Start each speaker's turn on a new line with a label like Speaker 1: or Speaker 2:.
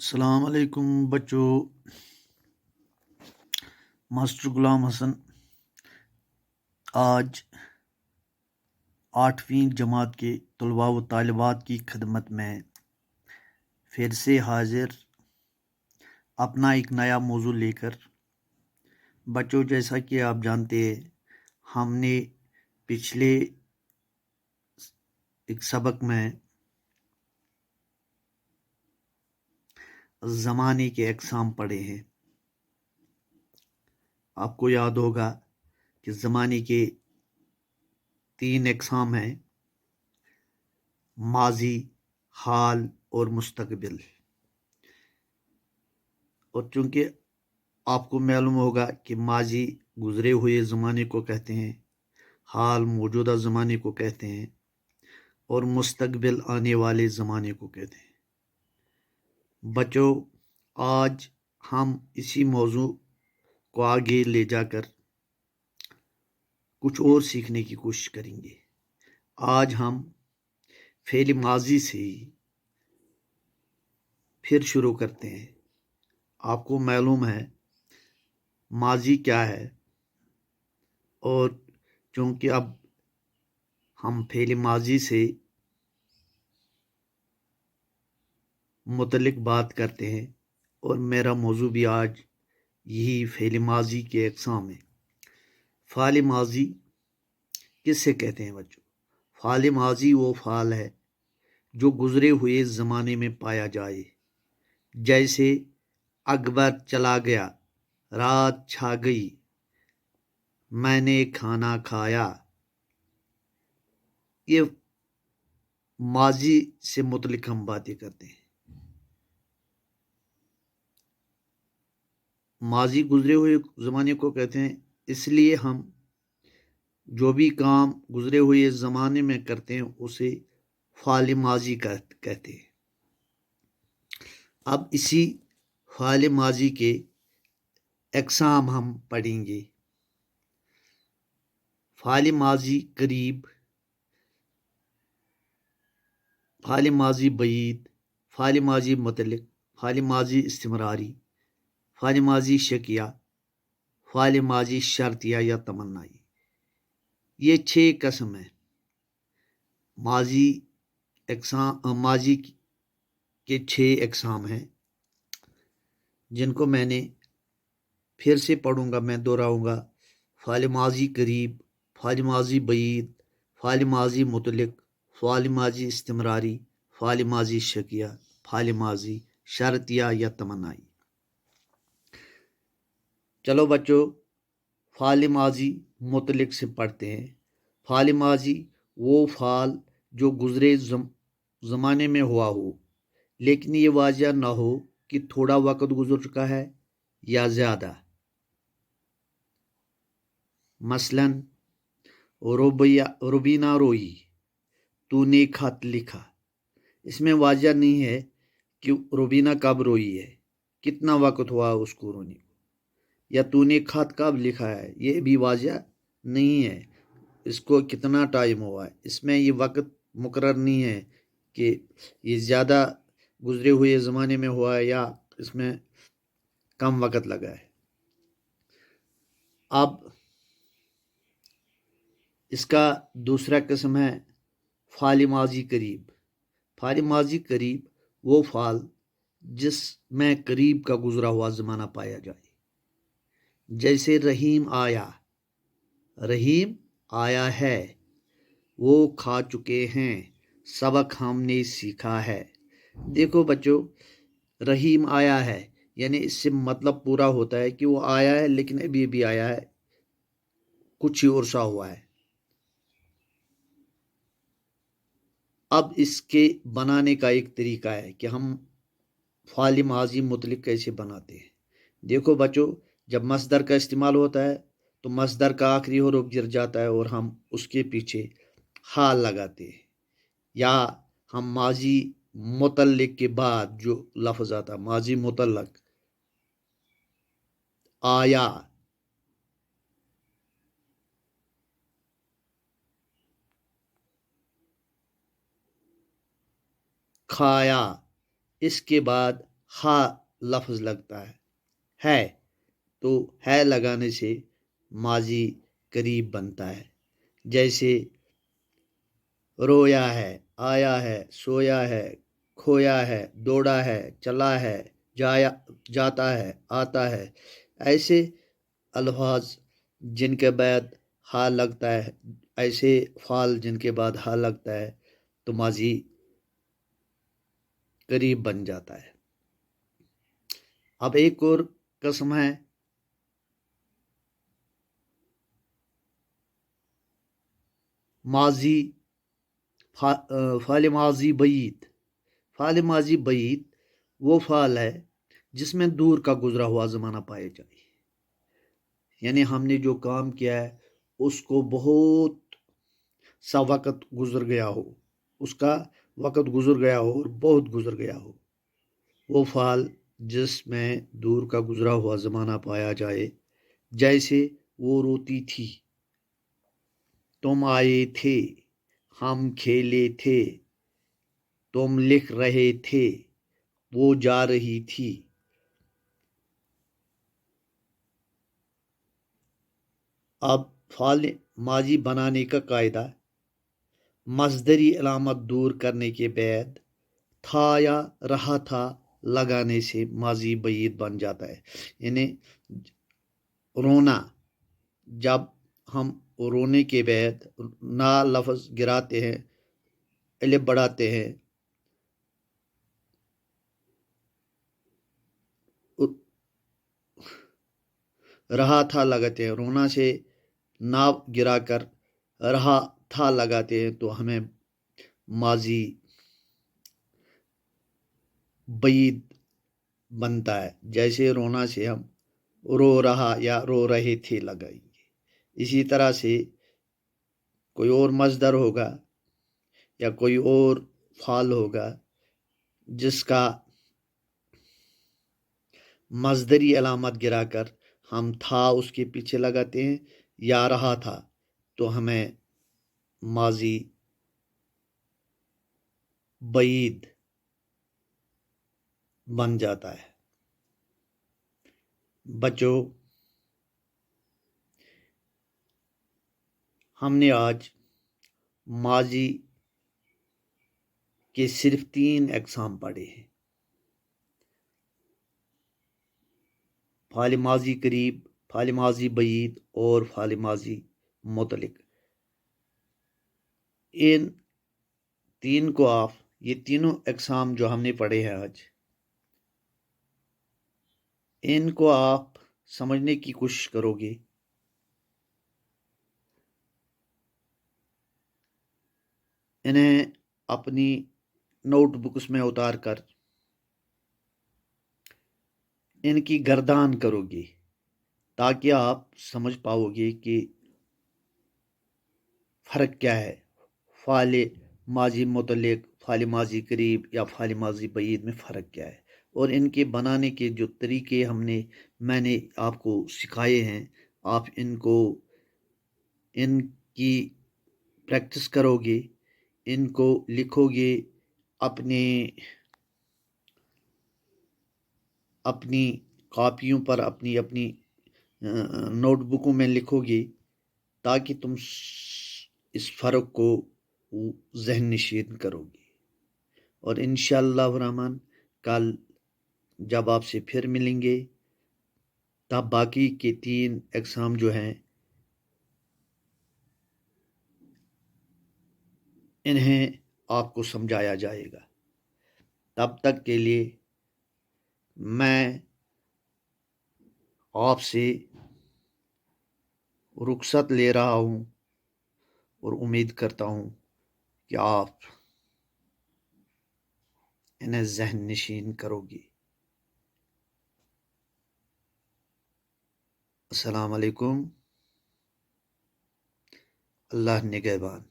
Speaker 1: السلام علیکم بچوں، ماسٹر غلام حسن آج 8ویں جماعت کے طلباء و طالبات کی خدمت میں پھر سے حاضر اپنا ایک نیا موضوع لے کر۔ بچوں، جیسا کہ آپ جانتے ہیں، ہم نے پچھلے ایک سبق میں زمانے کے اقسام پڑھے ہیں۔ آپ کو یاد ہوگا کہ زمانے کے 3 اقسام ہیں: ماضی، حال اور مستقبل۔ اور چونکہ آپ کو معلوم ہوگا کہ ماضی گزرے ہوئے زمانے کو کہتے ہیں، حال موجودہ زمانے کو کہتے ہیں، اور مستقبل آنے والے زمانے کو کہتے ہیں۔ بچوں، آج ہم اسی موضوع کو آگے لے جا کر کچھ اور سیکھنے کی کوشش کریں گے۔ آج ہم فعل ماضی سے پھر شروع کرتے ہیں۔ آپ کو معلوم ہے ماضی کیا ہے، اور چونکہ اب ہم فعل ماضی سے متعلق بات کرتے ہیں، اور میرا موضوع بھی آج یہی فعل ماضی کے اقسام ہے۔ فعل ماضی کس سے کہتے ہیں بچوں؟ فعل ماضی وہ فعل ہے جو گزرے ہوئے زمانے میں پایا جائے، جیسے اکبر چلا گیا، رات چھا گئی، میں نے کھانا کھایا۔ یہ ماضی سے متعلق ہم باتیں کرتے ہیں۔ ماضی گزرے ہوئے زمانے کو کہتے ہیں، اس لیے ہم جو بھی کام گزرے ہوئے زمانے میں کرتے ہیں اسے فعل ماضی کہتے ہیں۔ اب اسی فعل ماضی کے اقسام ہم پڑھیں گے۔ فعل ماضی قریب، فعل ماضی بعید، فعل ماضی متعلق، فعل ماضی استمراری، فعل ماضی شکیہ، فعل ماضی شرطیہ یا تمنائی۔ یہ 6 قسم ہیں۔ ماضی کے 6 اقسام ہیں، جن کو میں نے پھر سے پڑھوں گا، میں دہراؤں گا: فعل ماضی قریب، فعل ماضی بعید، فعل ماضی متعلق، فعل ماضی استمراری، فعل ماضی شکیہ، فعل ماضی شرطیہ یا تمنائی۔ چلو بچوں، فعل ماضی متعلق سے پڑھتے ہیں۔ فعل ماضی وہ فعل جو گزرے زمانے میں ہوا ہو، لیکن یہ واضح نہ ہو کہ تھوڑا وقت گزر چکا ہے یا زیادہ۔ مثلاً روبینہ روئی، تو نے خط لکھا۔ اس میں واضح نہیں ہے کہ روبینہ کب روئی ہے، کتنا وقت ہوا اس کو رونے کو، یا تو نے خط کب لکھا ہے، یہ بھی واضح نہیں ہے، اس کو کتنا ٹائم ہوا ہے۔ اس میں یہ وقت مقرر نہیں ہے کہ یہ زیادہ گزرے ہوئے زمانے میں ہوا ہے یا اس میں کم وقت لگا ہے۔ اب اس کا دوسرا قسم ہے فعل ماضی قریب۔ فعل ماضی قریب وہ فعل جس میں قریب کا گزرا ہوا زمانہ پایا جائے، جیسے رحیم آیا، رحیم آیا ہے، وہ کھا چکے ہیں، سبق ہم نے سیکھا ہے۔ دیکھو بچوں، رحیم آیا ہے یعنی اس سے مطلب پورا ہوتا ہے کہ وہ آیا ہے، لیکن ابھی بھی آیا ہے، کچھ ہی عرصہ ہوا ہے۔ اب اس کے بنانے کا ایک طریقہ ہے کہ ہم فعل ماضی متعلق کیسے بناتے ہیں۔ دیکھو بچوں، جب مصدر کا استعمال ہوتا ہے تو مصدر کا آخری حرف گر جاتا ہے اور ہم اس کے پیچھے حال لگاتے ہیں، یا ہم ماضی متعلق کے بعد جو لفظ آتا ہے ماضی متعلق، آیا، کھایا، اس کے بعد ہا لفظ لگتا ہے تو ہے لگانے سے ماضی قریب بنتا ہے، جیسے رویا ہے، آیا ہے، سویا ہے، کھویا ہے، دوڑا ہے، چلا ہے، جاتا ہے، آتا ہے۔ ایسے الفاظ جن کے بعد ہا لگتا ہے، ایسے فعل جن کے بعد ہا لگتا ہے تو ماضی قریب بن جاتا ہے۔ اب ایک اور قسم ہے ماضی فعل ماضی بعید۔ فعل ماضی بعید وہ فعل ہے جس میں دور کا گزرا ہوا زمانہ پایا جائے، یعنی ہم نے جو کام کیا ہے اس کو بہت سا وقت گزر گیا ہو، اس کا وقت گزر گیا ہو اور بہت گزر گیا ہو، وہ فعل جس میں دور کا گزرا ہوا زمانہ پایا جائے، جیسے وہ روتی تھی، تم آئے تھے، ہم کھیلے تھے، تم لکھ رہے تھے، وہ جا رہی تھی۔ اب فعل ماضی بنانے کا قاعدہ، مصدری علامت دور کرنے کے بعد تھا یا رہا تھا لگانے سے ماضی بعید بن جاتا ہے۔ یعنی رونا، جب ہم رونے کے بعد نا لفظ گراتے ہیں، الف بڑھاتے ہیں، رہا تھا لگاتے ہیں، رونا سے نا گرا کر رہا تھا لگاتے ہیں تو ہمیں ماضی بعید بنتا ہے، جیسے رونا سے ہم رو رہا یا رو رہے تھے لگائیں گے۔ اسی طرح سے کوئی اور مصدر ہوگا یا کوئی اور فعل ہوگا جس کا مصدری علامت گرا کر ہم تھا اس کے پیچھے لگاتے ہیں یا رہا تھا تو ہمیں ماضی بعید بن جاتا ہے۔ بچوں، ہم نے آج ماضی کے صرف 3 اقسام پڑھے ہیں: فعل ماضی قریب، فعل ماضی بعید اور فعل ماضی مطلق۔ ان 3 کو یہ تینوں اقسام جو ہم نے پڑھے ہیں آج، ان کو آپ سمجھنے کی کوشش کرو گے، انہیں اپنی نوٹ بکس میں اتار کر ان کی گردان کرو گے تاکہ آپ سمجھ پاؤ گے کہ فرق کیا ہے فعل ماضی مطلق، فعل ماضی قریب یا فعل ماضی بعید میں فرق کیا ہے، اور ان کے بنانے کے جو طریقے میں نے آپ کو سکھائے ہیں، آپ ان کی پریکٹس کرو گے، ان کو لکھو گے، اپنی کاپیوں پر، اپنی نوٹ بکوں میں لکھو گے تاکہ تم اس فرق کو ذہن نشین کرو گے۔ اور انشاءاللہ الرحمن کل جب آپ سے پھر ملیں گے تب باقی کے 3 اقسام جو ہیں انہیں آپ کو سمجھایا جائے گا۔ تب تک کے لیے میں آپ سے رخصت لے رہا ہوں اور امید کرتا ہوں کہ آپ انہیں ذہن نشین کرو گے۔ السلام علیکم، اللہ نگہبان۔